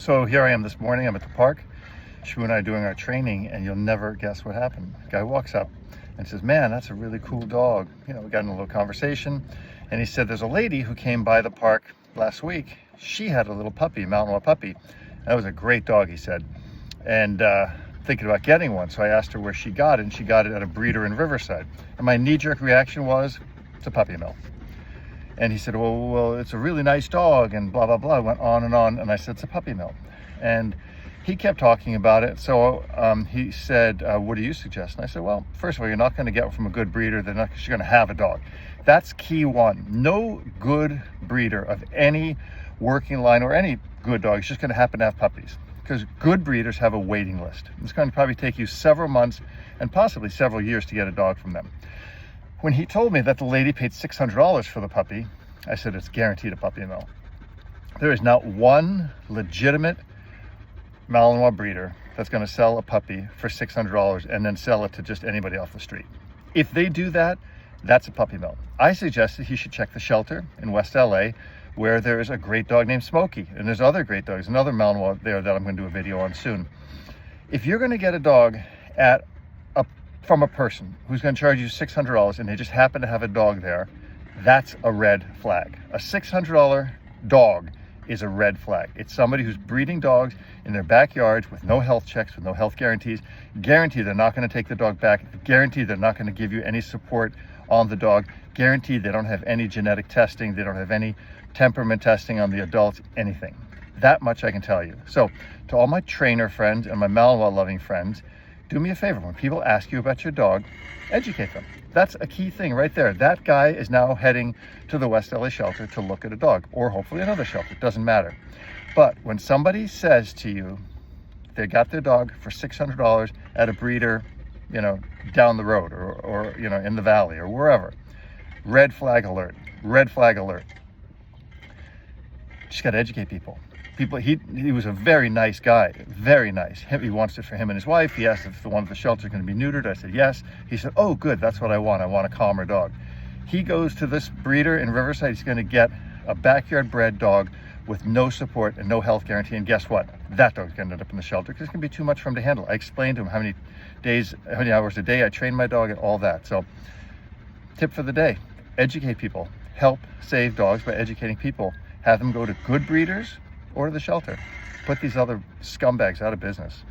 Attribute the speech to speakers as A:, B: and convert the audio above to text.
A: So here I am this morning, I'm at the park. Shu and I are doing our training, and you'll never guess what happened. The guy walks up and says, "Man, that's a really cool dog." You know, we got in a little conversation, and he said, "There's a lady who came by the park last week. She had a little puppy, a Malinois puppy. That was a great dog," he said. And thinking about getting one. So I asked her where she got it, and she got it at a breeder in Riverside. And my knee-jerk reaction was, it's a puppy mill. And he said, well, it's a really nice dog, and blah, blah, blah. I went on, and I said, it's a puppy mill. And he kept talking about it. So he said, what do you suggest? And I said, well, first of all, you're not going to get one from a good breeder. They're not you're going to have a dog. That's key one. No good breeder of any working line or any good dog is just going to happen to have puppies, because good breeders have a waiting list. It's going to probably take you several months and possibly several years to get a dog from them. When he told me that the lady paid $600 for the puppy, I said, it's guaranteed a puppy mill. There is not one legitimate Malinois breeder that's going to sell a puppy for $600 and then sell it to just anybody off the street. If they do that, that's a puppy mill. I suggested he should check the shelter in West LA, where there is a great dog named Smokey, and there's other great dogs, another Malinois there that I'm going to do a video on soon. If you're going to get a dog from a person who's going to charge you $600 and they just happen to have a dog there, that's a red flag. A $600 dog is a red flag. It's somebody who's breeding dogs in their backyards with no health checks, with no health guarantees. Guarantee they're not going to take the dog back. Guarantee they're not going to give you any support on the dog. Guarantee they don't have any genetic testing. They don't have any temperament testing on the adults, anything. That much I can tell you. So to all my trainer friends and my Malinois loving friends, do me a favor. When people ask you about your dog, educate them. That's a key thing right there. That guy is now heading to the West LA shelter to look at a dog, or hopefully another shelter, it doesn't matter. But when somebody says to you, they got their dog for $600 at a breeder, down the road or in the valley or wherever, red flag alert, red flag alert. Just got to educate people. He was a very nice guy, very nice. He wants it for him and his wife. He asked if the one at the shelter is going to be neutered. I said yes. He said, oh, good, that's what I want. I want a calmer dog. He goes to this breeder in Riverside. He's going to get a backyard bred dog with no support and no health guarantee. And guess what? That dog's going to end up in the shelter because it's going to be too much for him to handle. I explained to him how many hours a day I train my dog and all that. So tip for the day, educate people. Help save dogs by educating people. Have them go to good breeders or to the shelter. Put these other scumbags out of business.